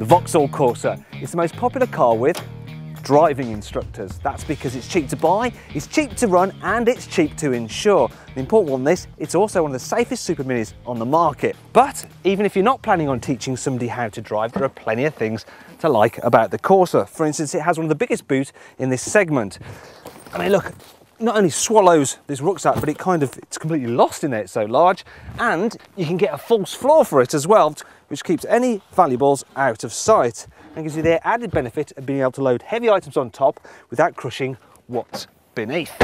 The Vauxhall Corsa is the most popular car with driving instructors. That's because it's cheap to buy, it's cheap to run, and it's cheap to insure. The important one on this, it's also one of the safest super minis on the market. But even if you're not planning on teaching somebody how to drive, there are plenty of things to like about the Corsa. For instance, it has one of the biggest boot in this segment. I mean, look, not only swallows this rucksack, but it's completely lost in there, it's so large. And you can get a false floor for it as well, which keeps any valuables out of sight and gives you the added benefit of being able to load heavy items on top without crushing what's beneath.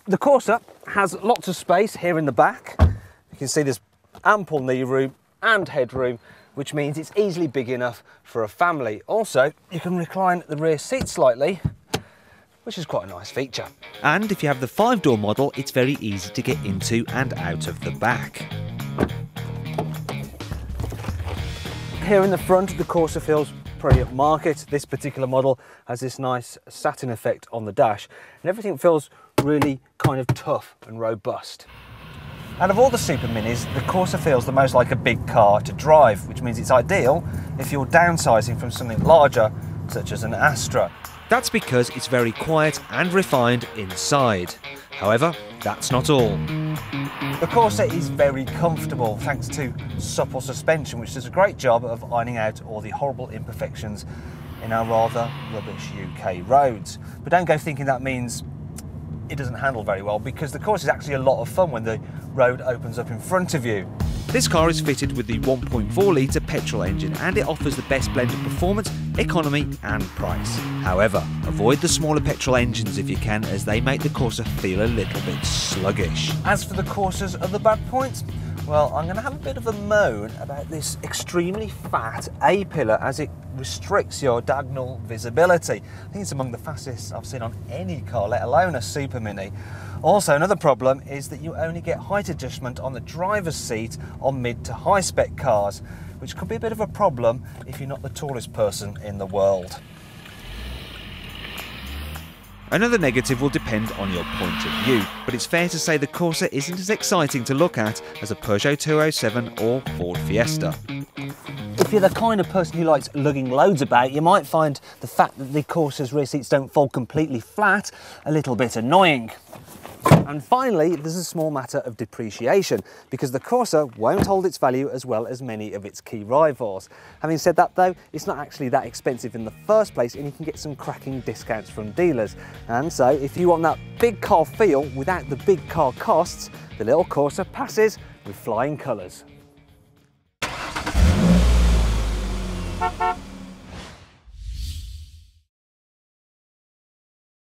The Corsa has lots of space here in the back. You can see there's ample knee room and headroom, which means it's easily big enough for a family. Also, you can recline the rear seat slightly, which is quite a nice feature. And if you have the 5-door model, it's very easy to get into and out of the back. Here in the front, the Corsa feels pretty upmarket. This particular model has this nice satin effect on the dash, and everything feels really kind of tough and robust. Out of all the super minis, the Corsa feels the most like a big car to drive, which means it's ideal if you're downsizing from something larger, such as an Astra. That's because it's very quiet and refined inside. However, that's not all. The Corsa is very comfortable thanks to supple suspension, which does a great job of ironing out all the horrible imperfections in our rather rubbish UK roads. But don't go thinking that means it doesn't handle very well, because the Corsa is actually a lot of fun when the road opens up in front of you. This car is fitted with the 1.4 litre petrol engine, and it offers the best blend of performance, economy and price. However, avoid the smaller petrol engines if you can, as they make the Corsa feel a little bit sluggish. As for the Corsa's other bad points, well, I'm going to have a bit of a moan about this extremely fat A-pillar, as it restricts your diagonal visibility. I think it's among the fastest I've seen on any car, let alone a Super Mini. Also, another problem is that you only get height adjustment on the driver's seat on mid to high spec cars, which could be a bit of a problem if you're not the tallest person in the world. Another negative will depend on your point of view, but it's fair to say the Corsa isn't as exciting to look at as a Peugeot 207 or Ford Fiesta. If you're the kind of person who likes lugging loads about, you might find the fact that the Corsa's rear seats don't fold completely flat a little bit annoying. And finally, there's a small matter of depreciation, because the Corsa won't hold its value as well as many of its key rivals. Having said that though, it's not actually that expensive in the first place, and you can get some cracking discounts from dealers. And so if you want that big car feel without the big car costs, the little Corsa passes with flying colours.